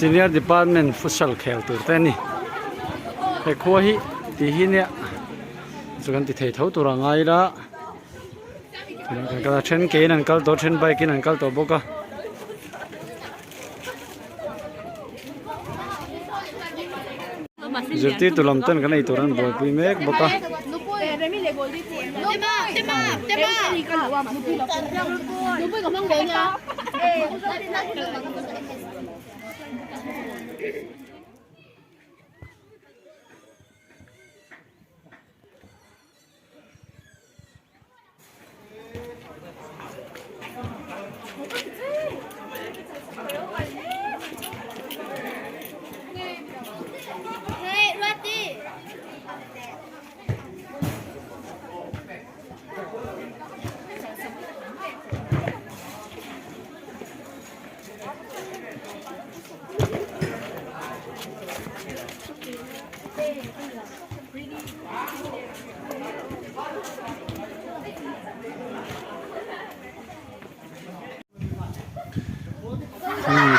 senior department futsal khel tur te ni he kho hi ti hi ne chuan ti thei tho tura ngai la ka chen ke nan kal do chen bai ke nan kal to boka zirti tulam tan kan ei turan bol pui mek boka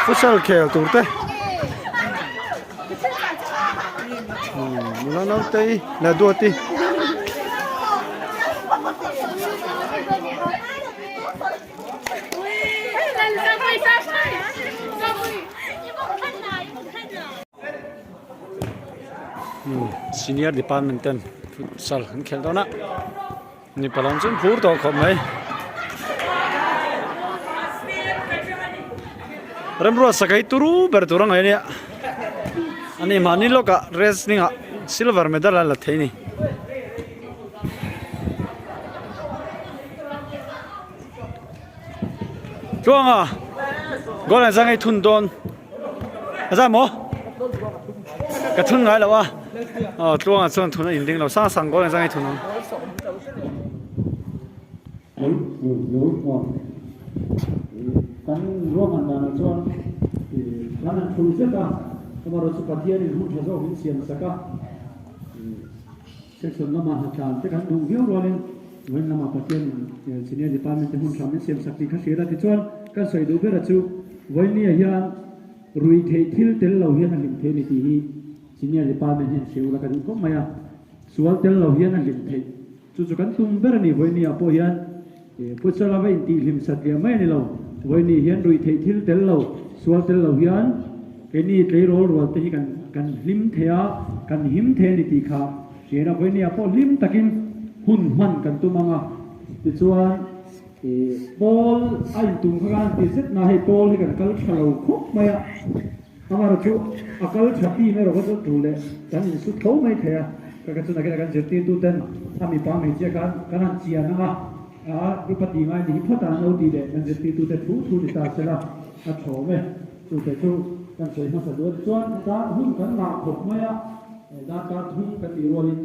futsal khel tur te mula nau te la do ti senior department ten futsal han khel do na ni palam chun phur to khom mai remro sakai turu ber turang ai ne ani mani loka race ninga silver medal la theini chuanga gol an sangai thun don aza mo ka thun ngai lawa chuanga chuan thun in ding lo sang sang gol an sangai thun kan ruang anda na chuan lanan thul seka kamaro chu pathian in hun thazo hin siam saka section lama ha chan te kan dung hiu rolin wen lama pathian senior department hun tham siam sakti kha sera ti chuan kan soi du bera chu voini hian rui thei thil tel lo hian lim the ni ti hi senior department hin seula kan ko maya sual tel lo hian lim thei chu chu kan tum bera ni voini a po hian putsala vai ti lim satya mai ni lo voini hian rui thei thil tel lo sual tel lo hian ke ni tlei rol rol te hi kan lim thea kan him the ni ti kha sera voini a po lim takin hun man kan tumanga ti chuan ball ai tum khan ti set na he ball hi kan kal thalo khop maya amara chu akal thati me ro ko tu le kan in su tho mai thea ka chu na kan jerti tu ten ami pa me che kan chia na rupati ngai ni phota no ti de kan jerti tu te thu ni ta sela a tho me tu te chu kan sei ma sa do chuan ta hun kan na khop maya da ka thum ka ti rolin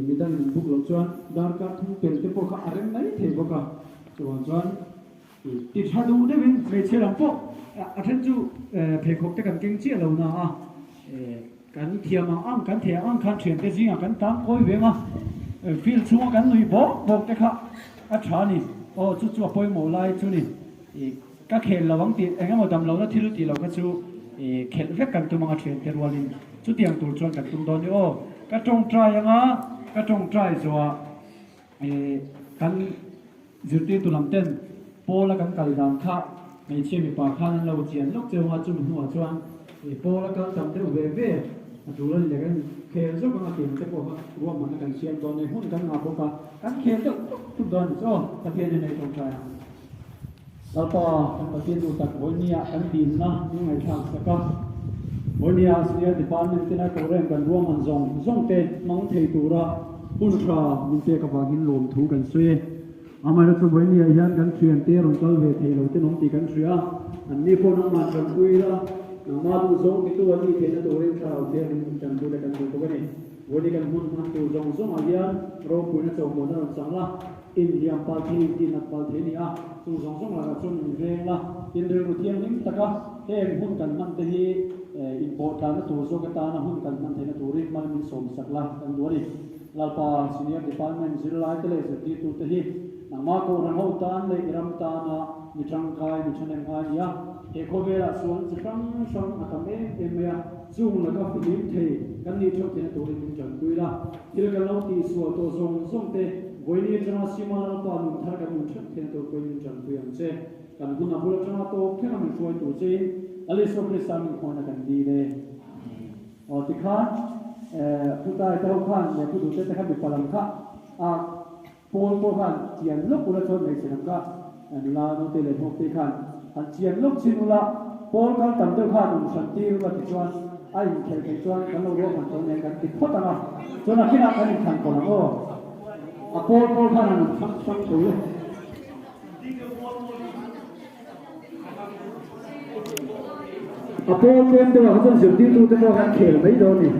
midan buk lo chuan dar ka thum pel te po kha arem nai the boka chuan ti thadu de win me che lam po a then chu phe khok te kan king chi lo na kan thiam ang kan thea ang khan thien te jinga kan tam koi wenga feel chu kan nui bok te kha a thani chu poi mo lai chu ni ka khel lawang ti enga mo dam lo na thilu ti lo ka chu khel vek kan tu manga thien te rolin chu tiang tur chuan kan tum don ni ka tong try anga ka tong try zoa kan zirti tulam ten pola kan kalidam kha mai che mi pa khan lo chian lok chewa chu nuwa chuan pola kan tam te ve ve atulan le kan khel zo kan atin te po ruam man kan siam don nei hun kan nga po ka kan khel te tu don so ta ke nei tong try alpa kan patin tu tak bonia kan din na ni ngai thang saka bonia senior department te na ko rem kan ruam an zong te mang thei tura hun thra min te ka wagin lom thu kan sue amai ra chu bonia hian kan thian te ron kal ve thei lo te nom ti kan thria an ni pho na ma kan pui la na ma du zong ki tu ani the na to rem thra te rin kan du le kan du ko ni bodi kan mun man tu zong alian ro pui na chau mo na sang la in liam pa thi ti na pa the ni a tu zong la chun ve la in re ru thiam nim taka te hun kan man te hi important na tu zo ka ta na hun kan man the na tu ri man min som sakla kan du ri lalpa senior department zirlai te le ti tu te hi nangma ko ran ho tan le iram ta na mi tang kai mi chanem hai ya เอโคเวลาส่วนจะต้องช่องอัตเมเอเมียจูงแล้วก็ฟิลิปเทกันนี่ชอบเจนตัวเองจังกุยละที่เราเล่าที่ส่วนตัวทรงเตวันนี้จะมาสิมาเราตัวนุ่มทากันนุ่มชัดเจนตัวกุยจังกุยอันเจกันคุณอาบุรุษจะมาตัวแค่มันช่วยตัวเจอลิสโอคริสตามิคนกันดีเลยอ๋อที่ข้าผู้ตายเจ้าข้าเนี่ยผู้ดูเจ้าข้ามีพลังข้าโพลข้าเจียนลูกบุรุษชนในเสียงข้านุลาโนเตเลทงตีข้าอันเจียนลูกชินุละโพลกันตั้งเจ้าข้านุ่มสันติว่าติดชวนไอ้เขยติดชวนกันเราเรียกมันตรงนี้กันติดพอดนะจนอาทิตย์นั้นกันทันคนละโอ้โพลข้านั่นทั้งตัวโพลเกมตัวเขาจะสิ่งที่ตัวตัวกันเขยไม่โดนนี่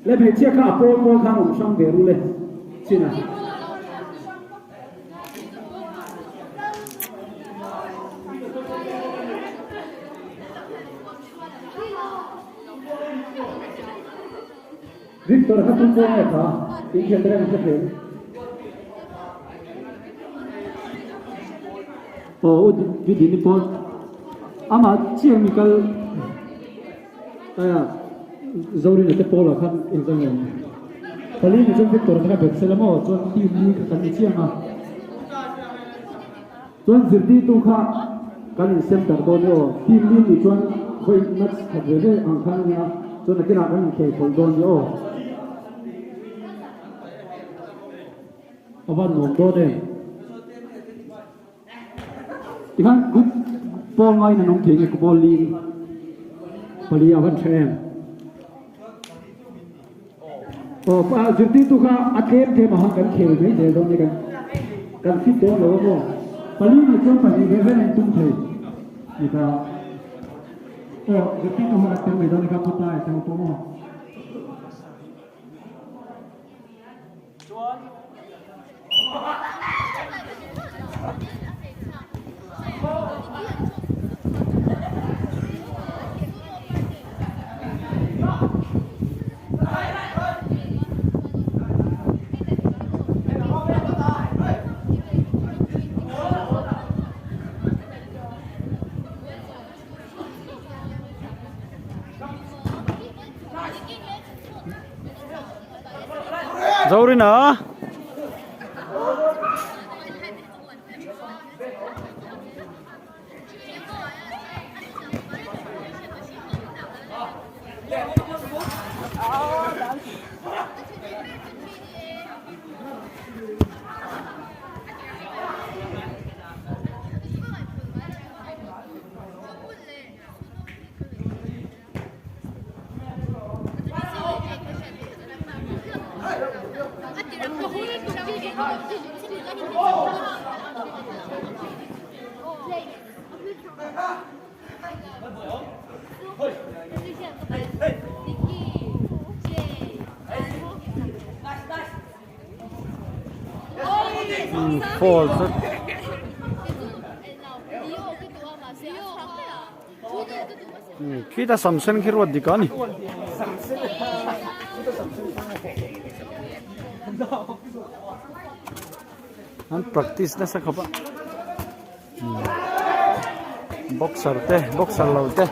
และเพจเชี่ยข้าโพลข้านุ่มช่างเบรุเลยสินะวิกตอร์ครับทุกคนเนี่ยค่ะอีกอย่างเดียวจะเป็นโอ้วิธีนี้พออามาเชี่ยมีกันZauri na te pola kan examen. Kali ni jom Victor na bet selamo chuan ti ni kan ni chianga. Chuan zirti tu kha kan center do no team ni chuan voi match khadre ang khan nia chuan kina kan ke khol don yo. Awan nom do de. Ikan good ball ngai na nong theng ko ball lin. Pali awan threm. Oh, jadi tu kan atlet dia mahu kan khel ni dia dong ni kan fit dong lo lo. Paling macam paling level yang tu tu. Kita oh jadi tu mahu atlet ni dong ni kan putai tengok pomo. Zauri na false kita samsen khirwa dikani an practice na sa khapa boxer laute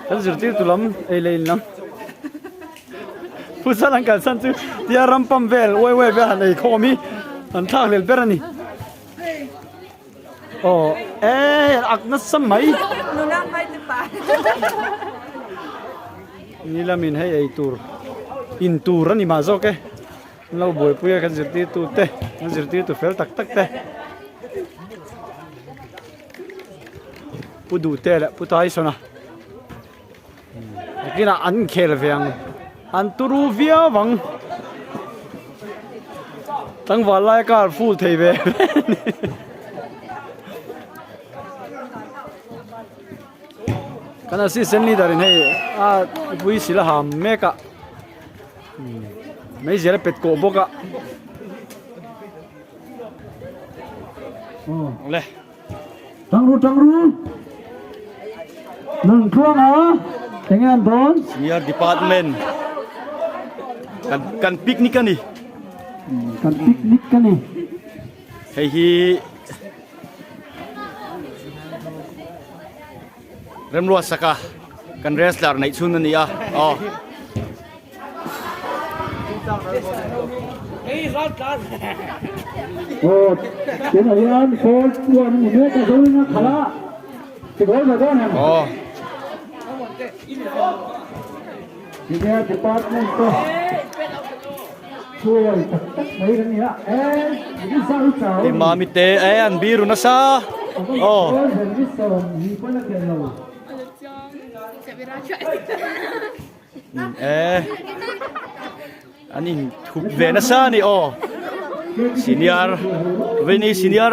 kan zirti tulam eilein lam pusalang kan san chu tia rampam vel oi ve han ei khomi an thak lel berani oh akna samai nulang mai te pa nilamin hei ei tur in tur ani ma zo ke lo boi puya kan zirti tu te kan zirti tu fel tak te pudu te la putai sona kina an khel veang an turu via wang tang walai kar full thei ve kana si sen leader in hei pui sila ham meka mấy giờ pet ko boka le tang ru nang thua na tengan bon senior department kan picnic kan ni kan picnic kan ni hei hi rem ruat saka kan wrestler nei chun ani a cái này anh phô tuần một nước cái đôi nó khá thì có rồi đó nè thì nghe department to thôi tất mấy cái này đi sao chào thì mà mi te an biru na sa ani thup ve na sa ni senior veni senior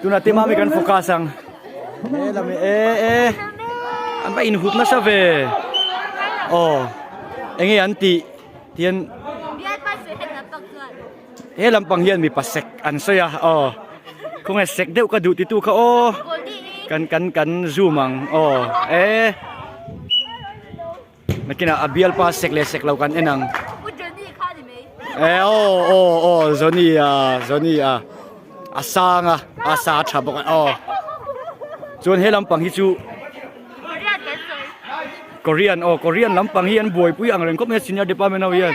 tuna tema mi kan focusang lami an ba in hup na sa ve engi anti tian lampang hian mi pasek an soya kung e sek deu ka du ti tu ka kan zoomang nakina abial pa sek le sek lau kan enang zoni asanga asa thabok chuan he lampang hi chu Korean lampang hi an boi pui ang reng kop he senior department au hian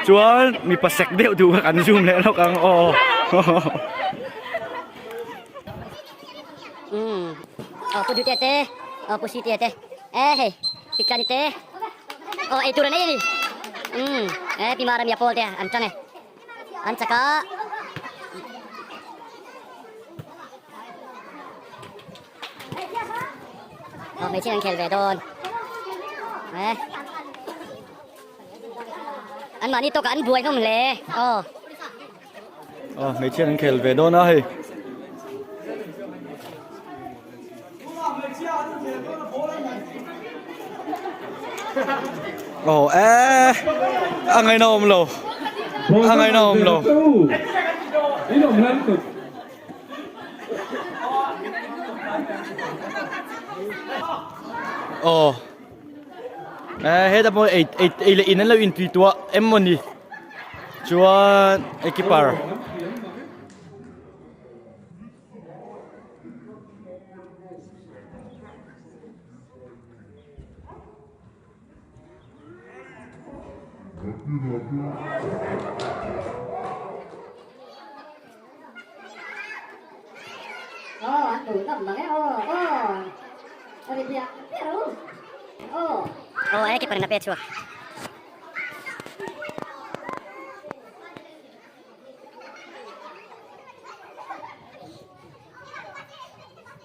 chuan mi pasek deu tu kan zoom le lo kang puju tete pusi tete hey ikan tete itu rene ini pimaram ya pol teh ancang ancaka mấy chiếc anh kèn về đồn anh mà đi tôi cả anh đuổi không lẽ mấy chiếc anh kèn về đồn á hay ngày nào ông lô ngày nào ông lô hết là một ấy là in là in tùy tua em muốn đi chuan ekipar anh đủ lắm mà nghe cái phần nạp chưa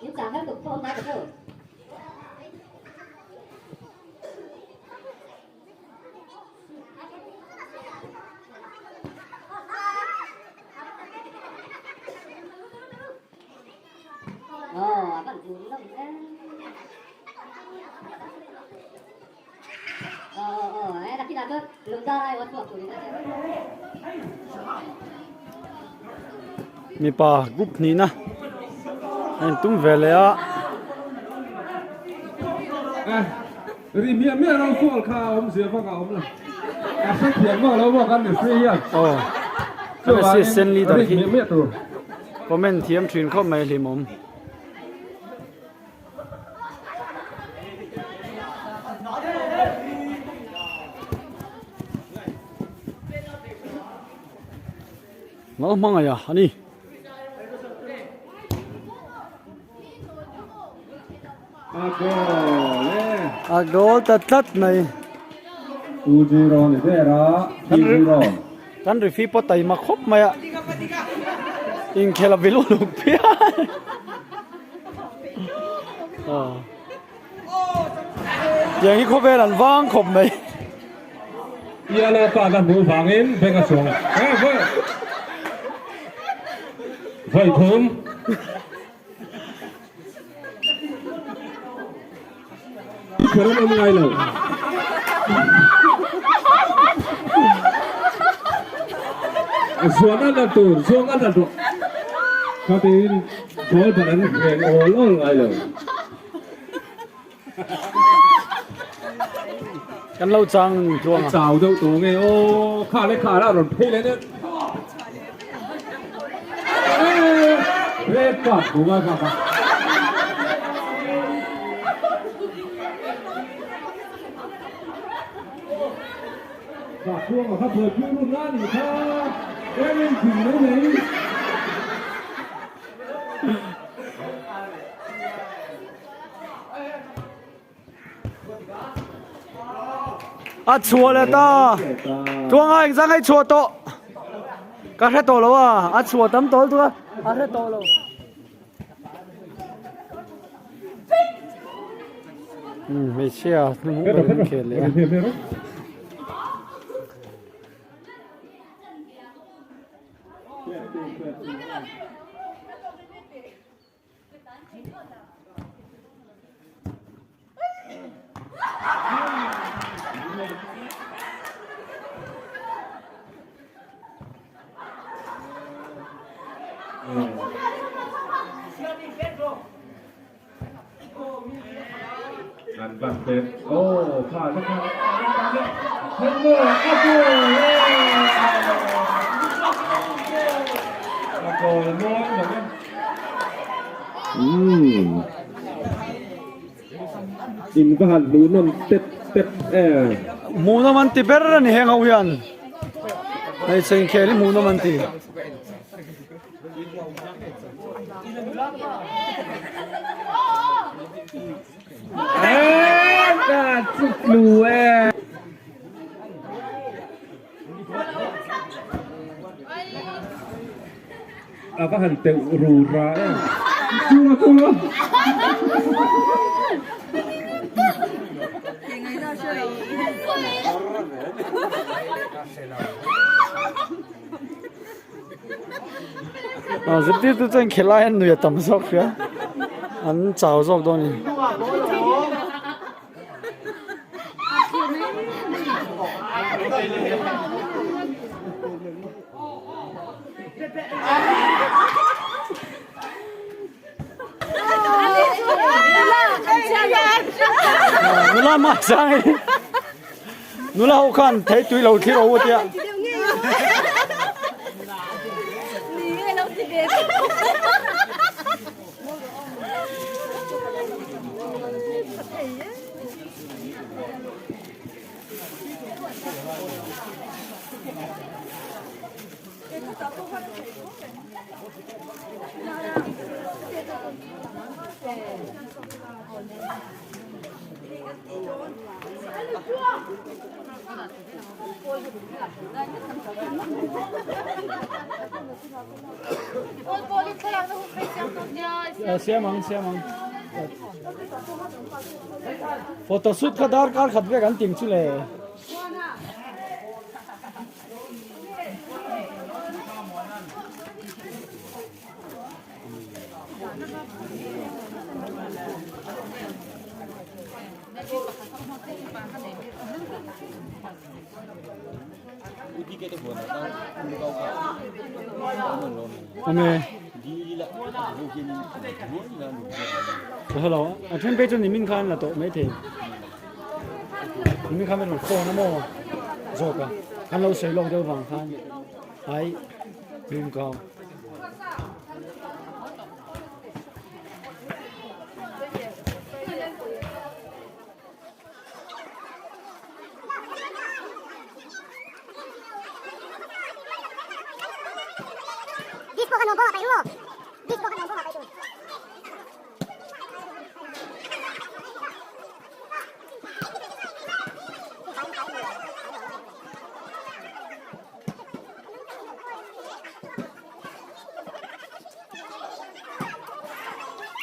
những cảm giác tục thôn ra được rồi bạn đủ lắm tapi dah tu lupa lah waktu aku ni. mi pa group ni na anh tum về lẽ ri míaเราฟ้องข่าวผมเสียฟ้องข่าวผมเลยสักเพียงว่าเราว่ากันเนี่ยเสียก็เสียเส้นลีดที่ เมียตัว พอแม่นเทียมทรีนเข้ามาลิมมมั่งอะอันนี้อาโกตัดไหนอูจีรอนเด้อละอูจีรอนกันรีฟีปอไตมาครบไหมอะอิงเคลาบิลูลูกเพี้ยอย่างนี้เขาเป็นหลันว่างครบไหมเยอะเลยป่าดันบูฝังอินเป็นกระสงไฟทุ่มเชื่อมันไงเลยส่วนนั้นตัวส่วนนั้นตัวเขาเป็นโอยแบบนั้นเองโอ้โหไงเลย กันเล่าจังตัวง 找到ตัวไงโอ้ข้าเลยข้าแล้วรถพี่เลยเนี่ยเรียบปัดผมว่าครับฝากช่วงครับเปิดช่วงรุ่นล่านี่ครับเอ้ยถึงแล้วไหน อ่ะชัวร์เลยตาตัวไงจะให้ชัวร์โตก็แค่โตแล้วอ่ะอ่ะชัวร์ตั้มโตตัวอ่ะแค่โตแล้วไม่เชื่อนึกว่าเป็นเขตเลย อันบันเป็นโอ้ผ่านแล้วครับเฮ้ยโอ้โหโอ้โหน้อยแบบนี้อินก็หันรู้น้ำเต็ดเต็ดมูนมันติเปอร์นี่เฮงเอายันในเซนเคลี่มูนมันติน่าจุกลูก็หันเตะรูร้ายตัวสิบที่ตัวเองखेलाเห็นหนูอย่าต่ำซอกเสียอันเจ้าซอกตัวนี้นูล่ามาจังนูล่าเขาขันเทตุยเราที่เราวัดเนี่ยเสียมังโฟโต้ชุดขดาร์การขัดเวกันติ่งชุเลยอเมhello 啊，天北就你们看了都没听，你们看没有空那么做个，看到水落就放看，哎，云高。Disco ka nung bola kayo. Disco ka nung bola kayo.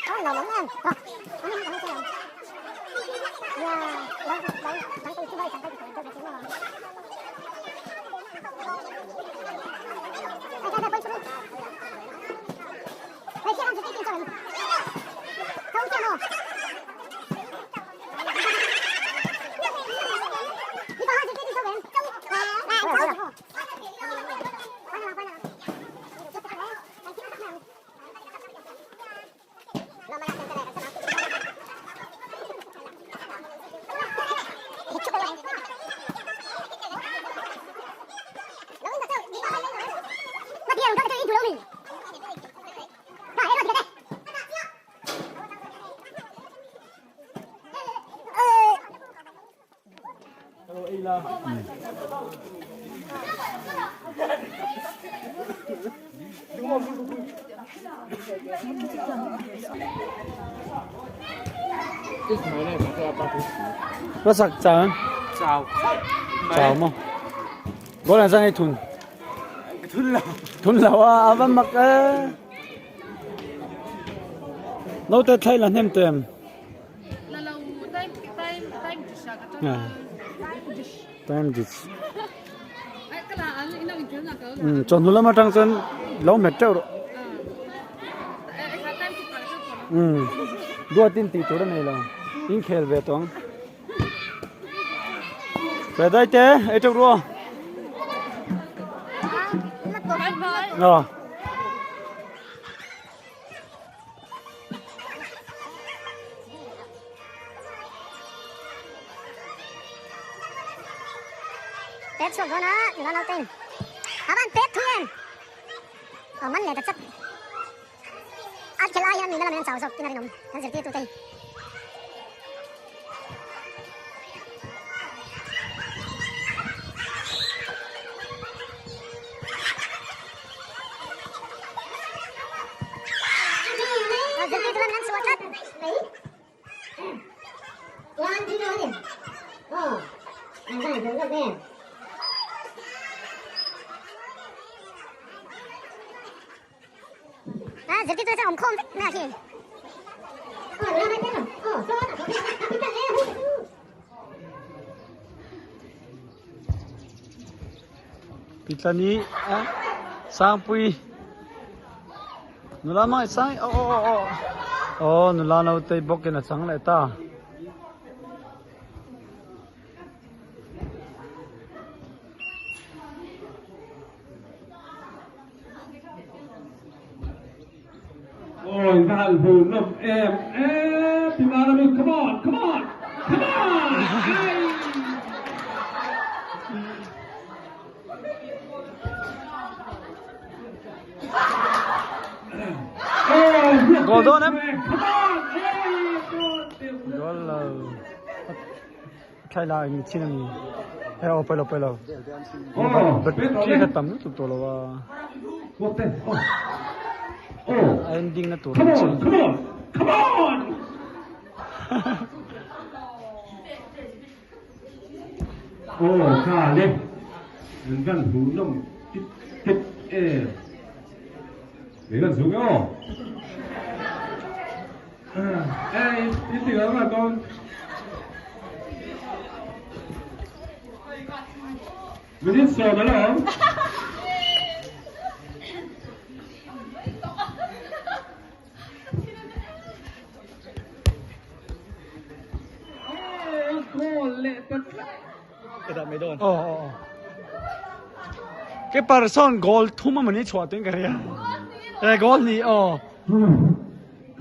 Oh, lawang yan. Oh, ano sa'yo? Yeah, lang ko ito ba isang kayo dito. Ay, kada boy sunod. Ay, siya ang sukitin sa akin. Kawin siya mo. Di ba nga sukitin sa akin? Ay, kawin mo. Paano lang. Hiccup lang. Rất sặc chào chào mà gọi là ra ngay thun lẩu à vẫn mặc lâu tết thay là nem tèm time dish chọn nó làm trang chân lâu mệt trâu rồi đua tin tỷ chỗ đó này là in khel về toán về đây chứ ấy trâu đua rồi Tết xuống đó nó lâu tin bạn Tết thôi em mình lại chắc cái lai mình là mình chào sọc cái này nó nó sẽ tiếp tục đây jadi itu kan suacat Tuan di mana? Oh, ada juga deh. Jadi itu saya omkom nak sih. Oh, lama je lah. Oh, so nak kita ni. Pizza ni sang pui nula mai sang nula nau tei bok na sang lại ta ôi ra vụ nộp em thì mà nó mình come on Gol đó em gol là khai lại như thế này theo pelo bật kia cái tấm nó tụt rồi là ending nó tụt come on cả lên mình gần vụ nộp tiếp để gần xuống nhau ý tưởng là con mình biết sờ đó là không cái person goal thua mà mình đi chua tiếng cái này goal này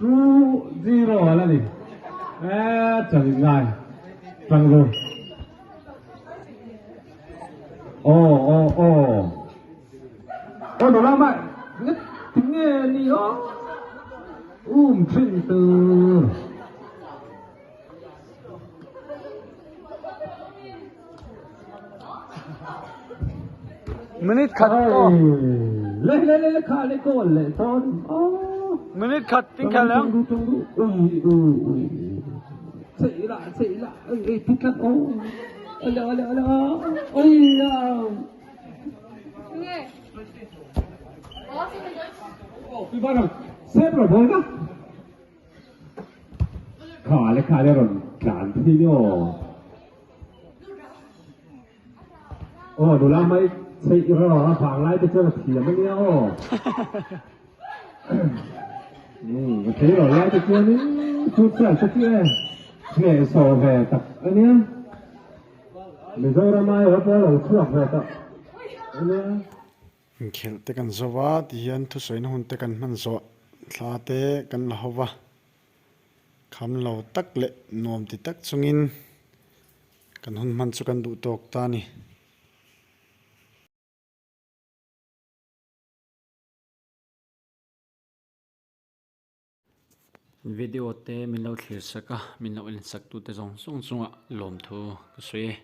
Two zero là gì? Chẳng dài, chẳng rồi. Đồ làm vậy, nhất tiếng nghe đi đó. Chuyện từ. minute cut Lấy khá lấy cồn lấy thon. minute cut tiếng khai lắm Chạy lại tiếng cắt Tôi bắt đầu xếp rồi thôi đó khá lấy rồi cản thi nhô đồ làm mấy chạy rồi phản lại tôi chơi là thiểm mấy nhau thế rồi lại tôi chơi ní chút chút kia nghệ sổ về tập anh nhé mình rồi ra mai ở đây là chút về tập anh nhé khel te kan zowa ti hian thu soin hun te kan man zo thla te kan la howa kham lo tak le nom ti tak chungin kan hun man chu kan du tok ta ni video te min lo thlir saka min lo in sak tu te zong sung sunga lom thu ka sui